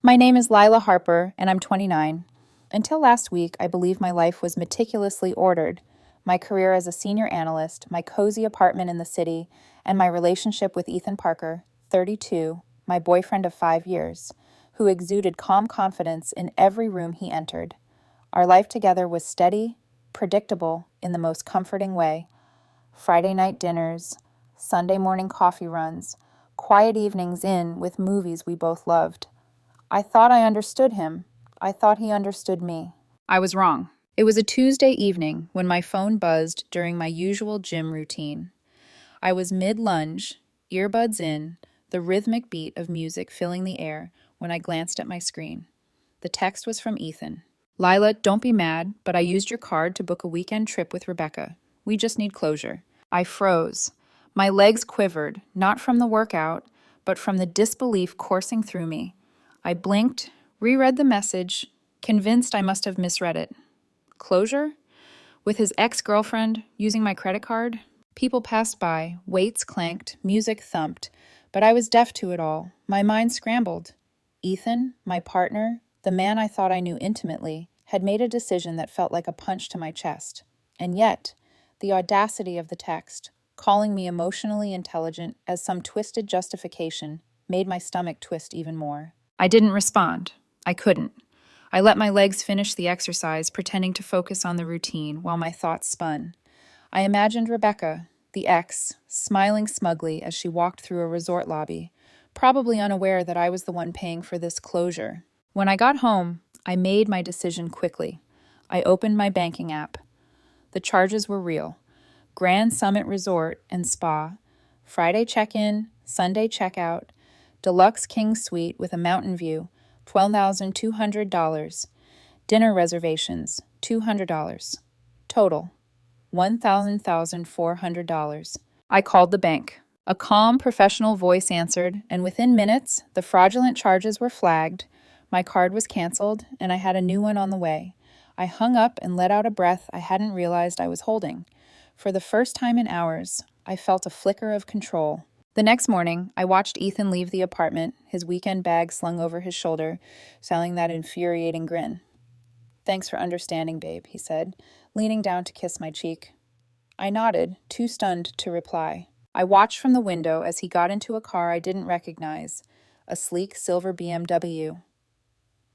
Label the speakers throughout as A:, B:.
A: My name is Lila Harper, and I'm 29. Until last week, I believed my life was meticulously ordered. My career as a senior analyst, my cozy apartment in the city, and my relationship with Ethan Parker, 32, my boyfriend of 5 years, who exuded calm confidence in every room he entered. Our life together was steady, predictable in the most comforting way. Friday night dinners, Sunday morning coffee runs, quiet evenings in with movies we both loved. I thought I understood him. I thought he understood me. I was wrong. It was a Tuesday evening when my phone buzzed during my usual gym routine. I was mid-lunge, earbuds in, the rhythmic beat of music filling the air when I glanced at my screen. The text was from Ethan. Lila, don't be mad, but I used your card to book a weekend trip with Rebecca. We just need closure. I froze. My legs quivered, not from the workout, but from the disbelief coursing through me. I blinked, reread the message, convinced I must have misread it. Closure? With his ex-girlfriend, using my credit card? People passed by, weights clanked, music thumped, but I was deaf to it all. My mind scrambled. Ethan, my partner, the man I thought I knew intimately, had made a decision that felt like a punch to my chest. And yet, the audacity of the text, calling me emotionally intelligent as some twisted justification, made my stomach twist even more. I didn't respond. I couldn't. I let my legs finish the exercise, pretending to focus on the routine while my thoughts spun. I imagined Rebecca, the ex, smiling smugly as she walked through a resort lobby, probably unaware that I was the one paying for this closure. When I got home, I made my decision quickly. I opened my banking app. The charges were real. Grand Summit Resort and Spa, Friday check-in, Sunday checkout, deluxe king suite with a mountain view, $12,200. Dinner reservations, $200. Total, $1,400. I called the bank. A calm, professional voice answered, and within minutes, the fraudulent charges were flagged, my card was canceled, and I had a new one on the way. I hung up and let out a breath I hadn't realized I was holding. For the first time in hours, I felt a flicker of control. The next morning, I watched Ethan leave the apartment, his weekend bag slung over his shoulder, selling that infuriating grin. "Thanks for understanding, babe," he said, leaning down to kiss my cheek. I nodded, too stunned to reply. I watched from the window as he got into a car I didn't recognize, a sleek silver BMW.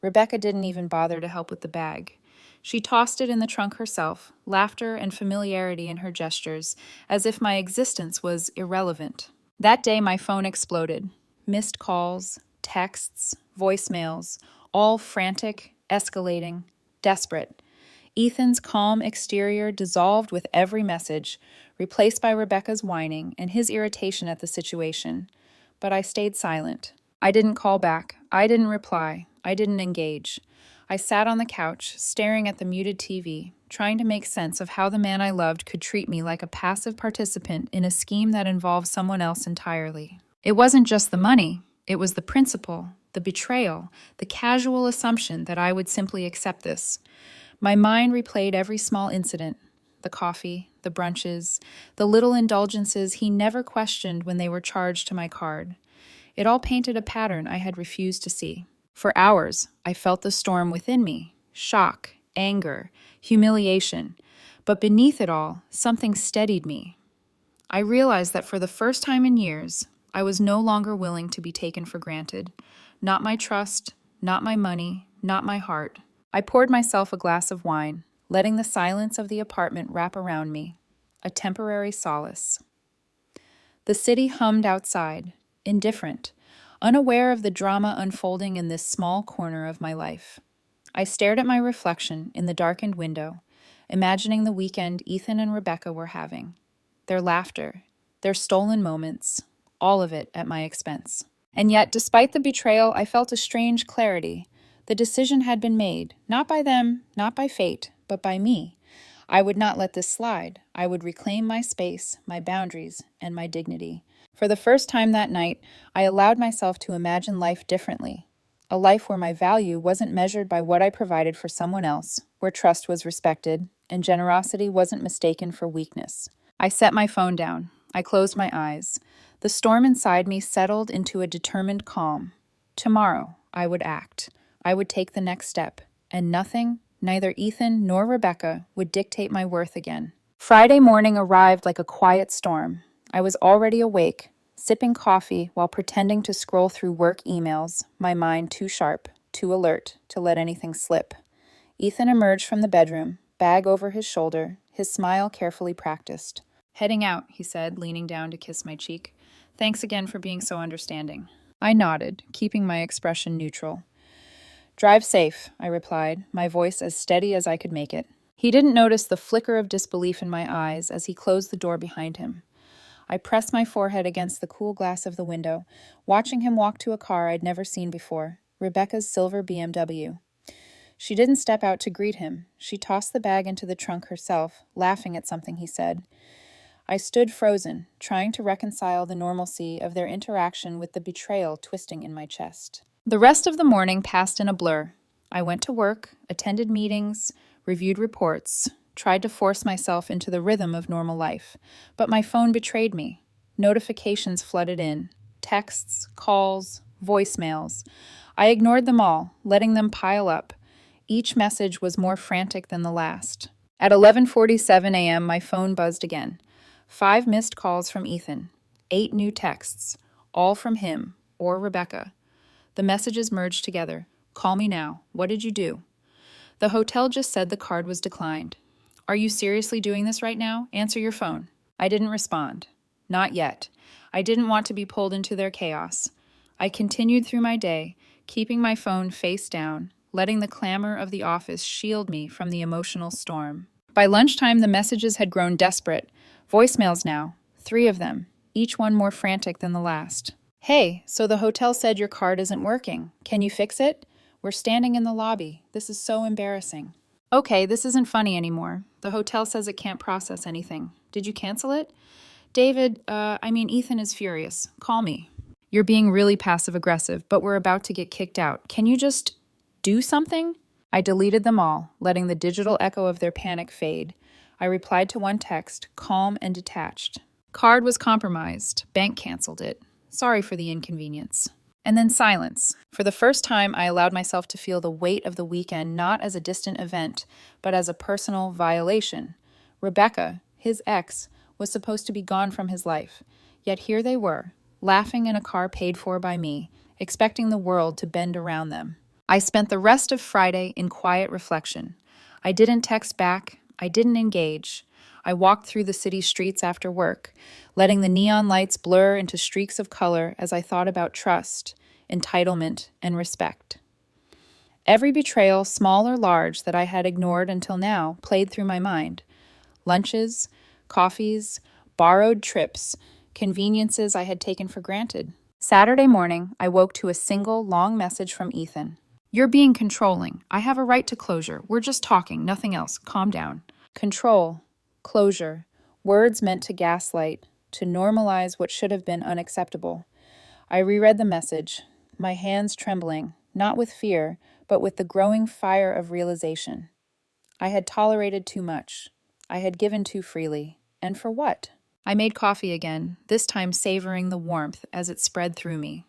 A: Rebecca didn't even bother to help with the bag. She tossed it in the trunk herself, laughter and familiarity in her gestures, as if my existence was irrelevant. That day my phone exploded. Missed calls, texts, voicemails, all frantic, escalating, desperate. Ethan's calm exterior dissolved with every message, replaced by Rebecca's whining and his irritation at the situation. But I stayed silent. I didn't call back. I didn't reply. I didn't engage. I sat on the couch, staring at the muted TV, trying to make sense of how the man I loved could treat me like a passive participant in a scheme that involved someone else entirely. It wasn't just the money. It was the principle, the betrayal, the casual assumption that I would simply accept this. My mind replayed every small incident, the coffee, the brunches, the little indulgences he never questioned when they were charged to my card. It all painted a pattern I had refused to see. For hours, I felt the storm within me, shock, anger, humiliation. But beneath it all, something steadied me. I realized that for the first time in years, I was no longer willing to be taken for granted. Not my trust, not my money, not my heart. I poured myself a glass of wine, letting the silence of the apartment wrap around me, a temporary solace. The city hummed outside, indifferent, unaware of the drama unfolding in this small corner of my life. I stared at my reflection in the darkened window, imagining the weekend Ethan and Rebecca were having. Their laughter, their stolen moments, all of it at my expense. And yet, despite the betrayal, I felt a strange clarity. The decision had been made, not by them, not by fate, but by me. I would not let this slide. I would reclaim my space, my boundaries, and my dignity. For the first time that night, I allowed myself to imagine life differently. A life where my value wasn't measured by what I provided for someone else, where trust was respected, and generosity wasn't mistaken for weakness. I set my phone down. I closed my eyes. The storm inside me settled into a determined calm. Tomorrow, I would act. I would take the next step, and nothing, neither Ethan nor Rebecca, would dictate my worth again. Friday morning arrived like a quiet storm. I was already awake, sipping coffee while pretending to scroll through work emails, my mind too sharp, too alert to let anything slip. Ethan emerged from the bedroom, bag over his shoulder, his smile carefully practiced. "Heading out," he said, leaning down to kiss my cheek. "Thanks again for being so understanding." I nodded, keeping my expression neutral. "Drive safe," I replied, my voice as steady as I could make it. He didn't notice the flicker of disbelief in my eyes as he closed the door behind him. I pressed my forehead against the cool glass of the window, watching him walk to a car I'd never seen before, Rebecca's silver BMW. She didn't step out to greet him. She tossed the bag into the trunk herself, laughing at something he said. I stood frozen, trying to reconcile the normalcy of their interaction with the betrayal twisting in my chest. The rest of the morning passed in a blur. I went to work, attended meetings, reviewed reports, tried to force myself into the rhythm of normal life. But my phone betrayed me. Notifications flooded in. Texts, calls, voicemails. I ignored them all, letting them pile up. Each message was more frantic than the last. At 11:47 a.m., my phone buzzed again. 5 missed calls from Ethan. 8 new texts, all from him or Rebecca. The messages merged together. "Call me now. What did you do?" "The hotel just said the card was declined." "Are you seriously doing this right now? Answer your phone." I didn't respond. Not yet. I didn't want to be pulled into their chaos. I continued through my day, keeping my phone face down, letting the clamor of the office shield me from the emotional storm. By lunchtime, the messages had grown desperate. Voicemails now, 3 of them, each one more frantic than the last. "Hey, so the hotel said your card isn't working. Can you fix it? We're standing in the lobby. This is so embarrassing." "Okay, this isn't funny anymore. The hotel says it can't process anything. Did you cancel it?" Ethan is furious. Call me." "You're being really passive-aggressive, but we're about to get kicked out. Can you just do something?" I deleted them all, letting the digital echo of their panic fade. I replied to one text, calm and detached. "Card was compromised. Bank canceled it. Sorry for the inconvenience." And then silence. For the first time, I allowed myself to feel the weight of the weekend not as a distant event, but as a personal violation. Rebecca, his ex, was supposed to be gone from his life. Yet here they were, laughing in a car paid for by me, expecting the world to bend around them. I spent the rest of Friday in quiet reflection. I didn't text back. I didn't engage. I walked through the city streets after work, letting the neon lights blur into streaks of color as I thought about trust, entitlement, and respect. Every betrayal, small or large, that I had ignored until now played through my mind. Lunches, coffees, borrowed trips, conveniences I had taken for granted. Saturday morning, I woke to a single, long message from Ethan. "You're being controlling. I have a right to closure. We're just talking, nothing else. Calm down." Control, closure, words meant to gaslight, to normalize what should have been unacceptable. I reread the message, my hands trembling, not with fear, but with the growing fire of realization. I had tolerated too much. I had given too freely. And for what? I made coffee again, this time savoring the warmth as it spread through me.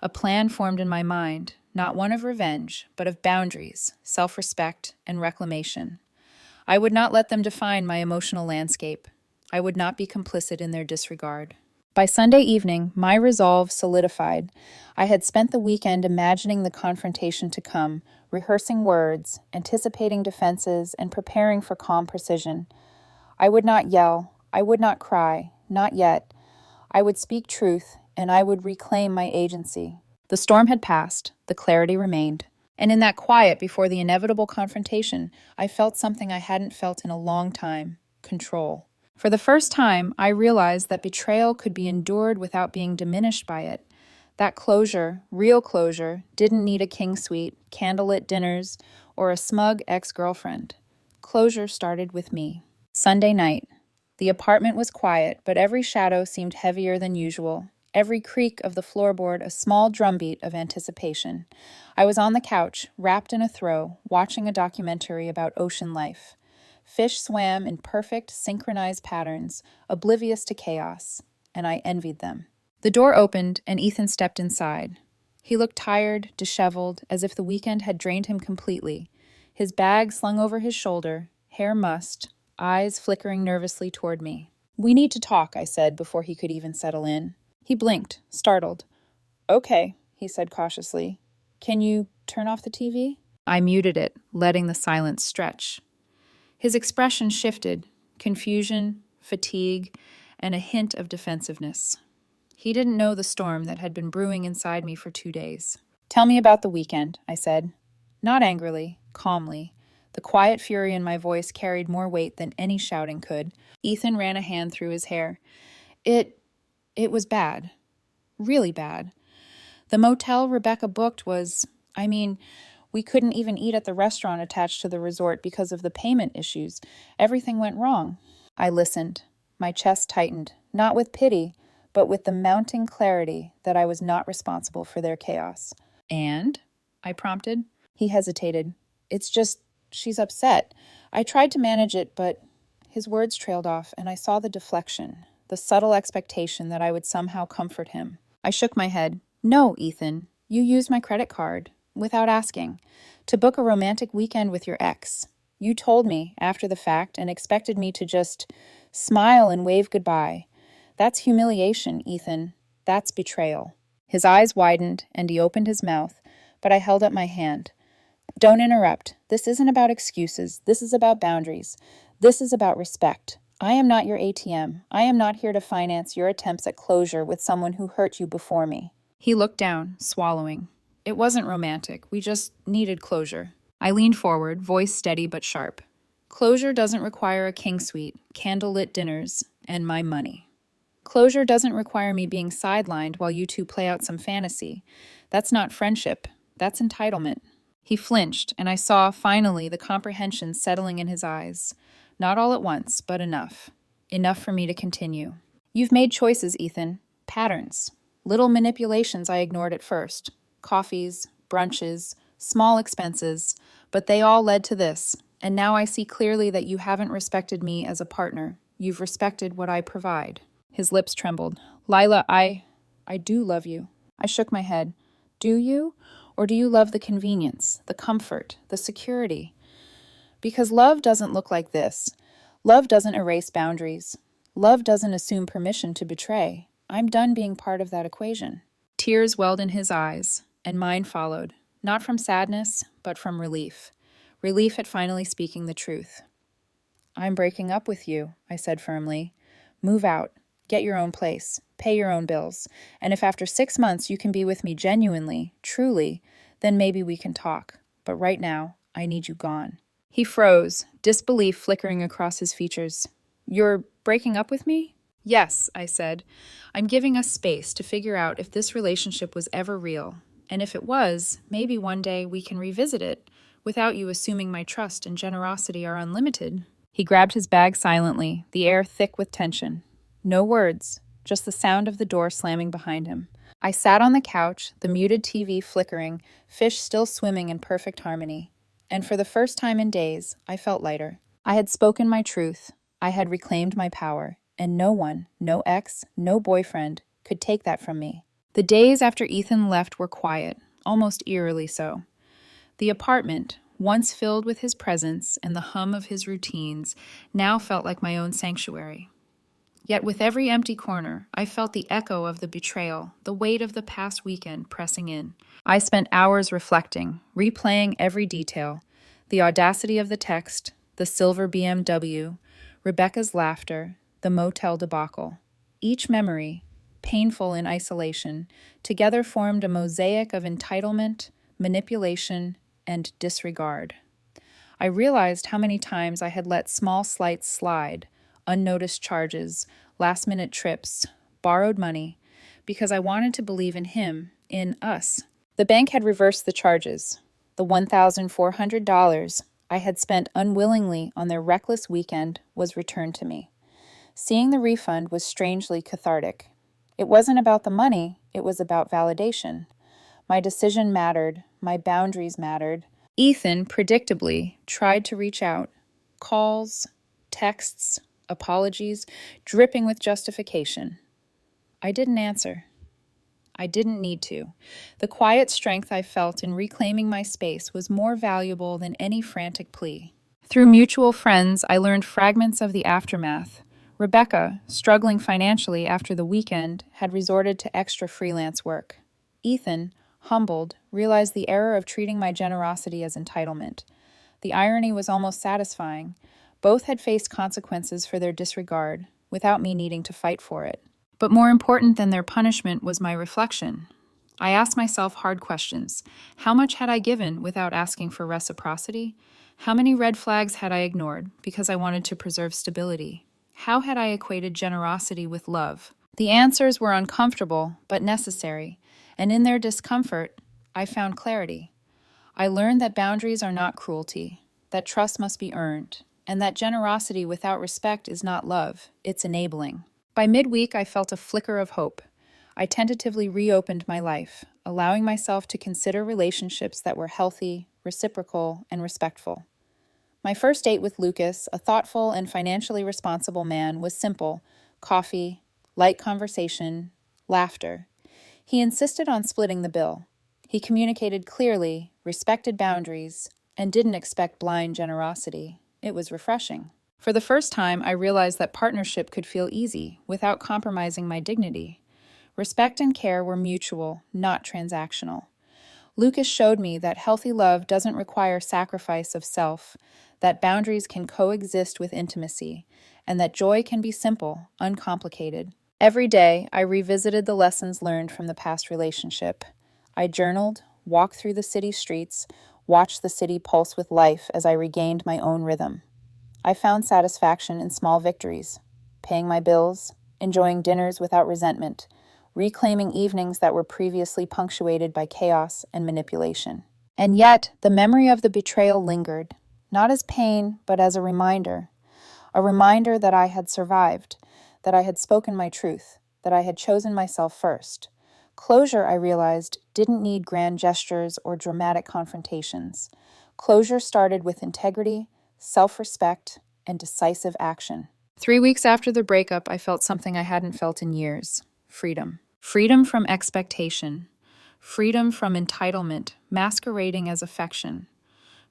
A: A plan formed in my mind, not one of revenge, but of boundaries, self-respect, and reclamation. I would not let them define my emotional landscape. I would not be complicit in their disregard. By Sunday evening, my resolve solidified. I had spent the weekend imagining the confrontation to come, rehearsing words, anticipating defenses, and preparing for calm precision. I would not yell. I would not cry. Not yet. I would speak truth, and I would reclaim my agency. The storm had passed. The clarity remained. And in that quiet before the inevitable confrontation, I felt something I hadn't felt in a long time: control. For the first time, I realized that betrayal could be endured without being diminished by it. That closure, real closure, didn't need a king suite, candlelit dinners, or a smug ex-girlfriend. Closure started with me. Sunday night. The apartment was quiet, but every shadow seemed heavier than usual. Every creak of the floorboard a small drumbeat of anticipation. I was on the couch, wrapped in a throw, watching a documentary about ocean life. Fish swam in perfect, synchronized patterns, oblivious to chaos, and I envied them. The door opened, and Ethan stepped inside. He looked tired, disheveled, as if the weekend had drained him completely. His bag slung over his shoulder, hair mussed, eyes flickering nervously toward me. "We need to talk," I said before he could even settle in. He blinked, startled. "Okay," he said cautiously. "Can you turn off the TV?" I muted it, letting the silence stretch. His expression shifted, confusion, fatigue, and a hint of defensiveness. He didn't know the storm that had been brewing inside me for 2 days. "Tell me about the weekend," I said. Not angrily, calmly. The quiet fury in my voice carried more weight than any shouting could. Ethan ran a hand through his hair. It was bad. Really bad. The motel Rebecca booked we couldn't even eat at the restaurant attached to the resort because of the payment issues. Everything went wrong. I listened. My chest tightened, not with pity, but with the mounting clarity that I was not responsible for their chaos. "And?" I prompted. He hesitated. "It's just, she's upset. I tried to manage it, but..." His words trailed off, and I saw the deflection, the subtle expectation that I would somehow comfort him. I shook my head. "No, Ethan. You used my credit card, without asking, to book a romantic weekend with your ex. You told me, after the fact, and expected me to just smile and wave goodbye. That's humiliation, Ethan. That's betrayal." His eyes widened, and he opened his mouth, but I held up my hand. "Don't interrupt. This isn't about excuses. This is about boundaries. This is about respect. I am not your ATM. I am not here to finance your attempts at closure with someone who hurt you before me." He looked down, swallowing. "It wasn't romantic. We just needed closure." I leaned forward, voice steady but sharp. "Closure doesn't require a king suite, candlelit dinners, and my money. Closure doesn't require me being sidelined while you two play out some fantasy. That's not friendship. That's entitlement." He flinched, and I saw, finally, the comprehension settling in his eyes. Not all at once, but enough. Enough for me to continue. "You've made choices, Ethan. Patterns. Little manipulations I ignored at first. Coffees, brunches, small expenses. But they all led to this. And now I see clearly that you haven't respected me as a partner. You've respected what I provide." His lips trembled. "Lila, I do love you." I shook my head. "Do you? Or do you love the convenience, the comfort, the security? Because love doesn't look like this. Love doesn't erase boundaries. Love doesn't assume permission to betray. I'm done being part of that equation." Tears welled in his eyes, and mine followed, not from sadness, but from relief. Relief at finally speaking the truth. "I'm breaking up with you," I said firmly. "Move out. Get your own place. Pay your own bills. And if after 6 months you can be with me genuinely, truly, then maybe we can talk. But right now, I need you gone." He froze, disbelief flickering across his features. "You're breaking up with me?" "Yes," I said. "I'm giving us space to figure out if this relationship was ever real. And if it was, maybe one day we can revisit it, without you assuming my trust and generosity are unlimited." He grabbed his bag silently, the air thick with tension. No words, just the sound of the door slamming behind him. I sat on the couch, the muted TV flickering, fish still swimming in perfect harmony. And for the first time in days, I felt lighter. I had spoken my truth. I had reclaimed my power. And no one, no ex, no boyfriend, could take that from me. The days after Ethan left were quiet, almost eerily so. The apartment, once filled with his presence and the hum of his routines, now felt like my own sanctuary. Yet with every empty corner, I felt the echo of the betrayal, the weight of the past weekend pressing in. I spent hours reflecting, replaying every detail, the audacity of the text, the silver BMW, Rebecca's laughter, the motel debacle. Each memory, painful in isolation, together formed a mosaic of entitlement, manipulation, and disregard. I realized how many times I had let small slights slide, unnoticed charges, last-minute trips, borrowed money, because I wanted to believe in him, in us. The bank had reversed the charges. The $1,400 I had spent unwillingly on their reckless weekend was returned to me. Seeing the refund was strangely cathartic. It wasn't about the money, it was about validation. My decision mattered, my boundaries mattered. Ethan, predictably, tried to reach out. Calls, texts, apologies, dripping with justification. I didn't answer. I didn't need to. The quiet strength I felt in reclaiming my space was more valuable than any frantic plea. Through mutual friends, I learned fragments of the aftermath. Rebecca, struggling financially after the weekend, had resorted to extra freelance work. Ethan, humbled, realized the error of treating my generosity as entitlement. The irony was almost satisfying. Both had faced consequences for their disregard, without me needing to fight for it. But more important than their punishment was my reflection. I asked myself hard questions. How much had I given without asking for reciprocity? How many red flags had I ignored because I wanted to preserve stability? How had I equated generosity with love? The answers were uncomfortable, but necessary, and in their discomfort, I found clarity. I learned that boundaries are not cruelty, that trust must be earned, and that generosity without respect is not love, it's enabling. By midweek, I felt a flicker of hope. I tentatively reopened my life, allowing myself to consider relationships that were healthy, reciprocal, and respectful. My first date with Lucas, a thoughtful and financially responsible man, was simple: coffee, light conversation, laughter. He insisted on splitting the bill. He communicated clearly, respected boundaries, and didn't expect blind generosity. It was refreshing. For the first time, I realized that partnership could feel easy without compromising my dignity. Respect and care were mutual, not transactional. Lucas showed me that healthy love doesn't require sacrifice of self, that boundaries can coexist with intimacy, and that joy can be simple, uncomplicated. Every day, I revisited the lessons learned from the past relationship. I journaled, walked through the city streets, watched the city pulse with life as I regained my own rhythm. I found satisfaction in small victories, paying my bills, enjoying dinners without resentment, reclaiming evenings that were previously punctuated by chaos and manipulation. And yet, the memory of the betrayal lingered, not as pain, but as a reminder that I had survived, that I had spoken my truth, that I had chosen myself first. Closure, I realized, didn't need grand gestures or dramatic confrontations. Closure started with integrity, self-respect, and decisive action. 3 weeks after the breakup, I felt something I hadn't felt in years: freedom. Freedom from expectation. Freedom from entitlement, masquerading as affection.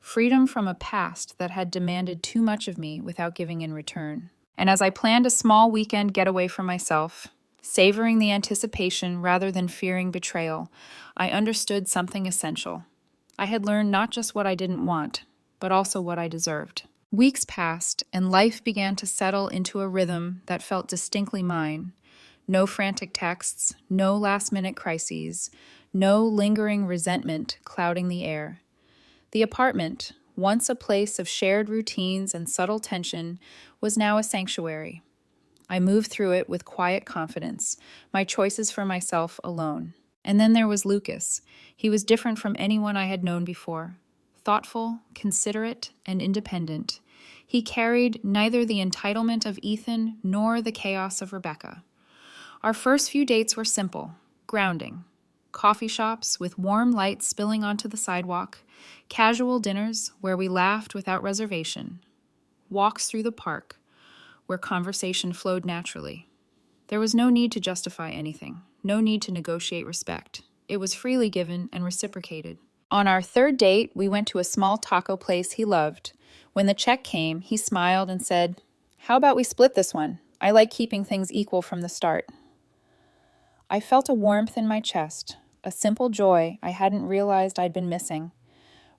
A: Freedom from a past that had demanded too much of me without giving in return. And as I planned a small weekend getaway for myself, savoring the anticipation rather than fearing betrayal, I understood something essential. I had learned not just what I didn't want, but also what I deserved. Weeks passed, and life began to settle into a rhythm that felt distinctly mine. No frantic texts, no last-minute crises, no lingering resentment clouding the air. The apartment, once a place of shared routines and subtle tension, was now a sanctuary. I moved through it with quiet confidence, my choices for myself alone. And then there was Lucas. He was different from anyone I had known before. Thoughtful, considerate, and independent. He carried neither the entitlement of Ethan nor the chaos of Rebecca. Our first few dates were simple, grounding. Coffee shops with warm light spilling onto the sidewalk, casual dinners where we laughed without reservation, walks through the park where conversation flowed naturally. There was no need to justify anything, no need to negotiate respect. It was freely given and reciprocated. On our third date, we went to a small taco place he loved. When the check came, he smiled and said, "How about we split this one? I like keeping things equal from the start." I felt a warmth in my chest, a simple joy I hadn't realized I'd been missing.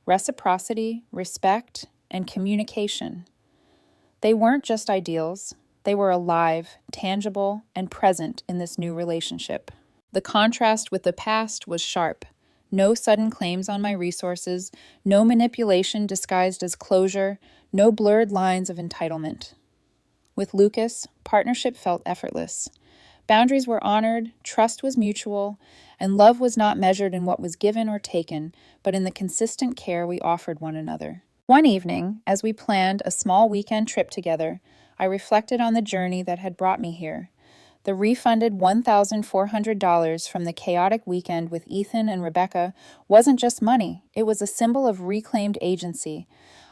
A: Reciprocity, respect, and communication. They weren't just ideals. They were alive, tangible, and present in this new relationship. The contrast with the past was sharp. No sudden claims on my resources, no manipulation disguised as closure, no blurred lines of entitlement. With Lucas, partnership felt effortless. Boundaries were honored, trust was mutual, and love was not measured in what was given or taken, but in the consistent care we offered one another. One evening, as we planned a small weekend trip together, I reflected on the journey that had brought me here. The refunded $1,400 from the chaotic weekend with Ethan and Rebecca wasn't just money, it was a symbol of reclaimed agency.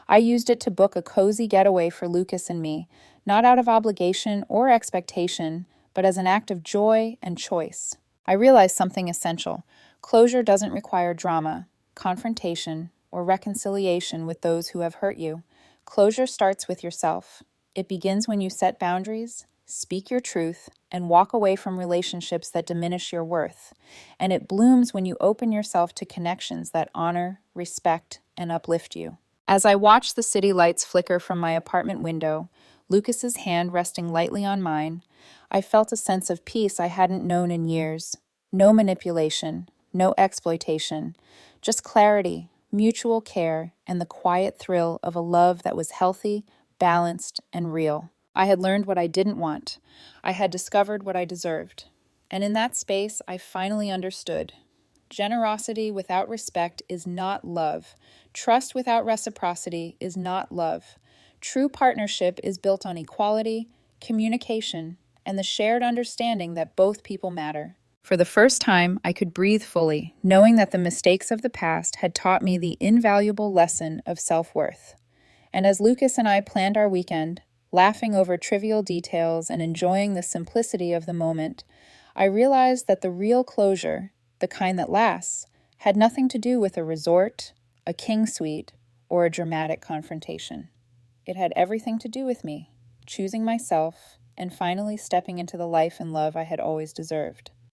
A: I used it to book a cozy getaway for Lucas and me, not out of obligation or expectation, but as an act of joy and choice. I realized something essential. Closure doesn't require drama, confrontation, or reconciliation with those who have hurt you. Closure starts with yourself. It begins when you set boundaries, speak your truth, and walk away from relationships that diminish your worth. And it blooms when you open yourself to connections that honor, respect, and uplift you. As I watched the city lights flicker from my apartment window, Lucas's hand resting lightly on mine, I felt a sense of peace I hadn't known in years. No manipulation, no exploitation, just clarity, mutual care, and the quiet thrill of a love that was healthy, balanced, and real. I had learned what I didn't want. I had discovered what I deserved. And in that space, I finally understood. Generosity without respect is not love. Trust without reciprocity is not love. True partnership is built on equality, communication, and the shared understanding that both people matter. For the first time, I could breathe fully, knowing that the mistakes of the past had taught me the invaluable lesson of self-worth. And as Lucas and I planned our weekend, laughing over trivial details and enjoying the simplicity of the moment, I realized that the real closure, the kind that lasts, had nothing to do with a resort, a king suite, or a dramatic confrontation. It had everything to do with me, choosing myself, and finally stepping into the life and love I had always deserved.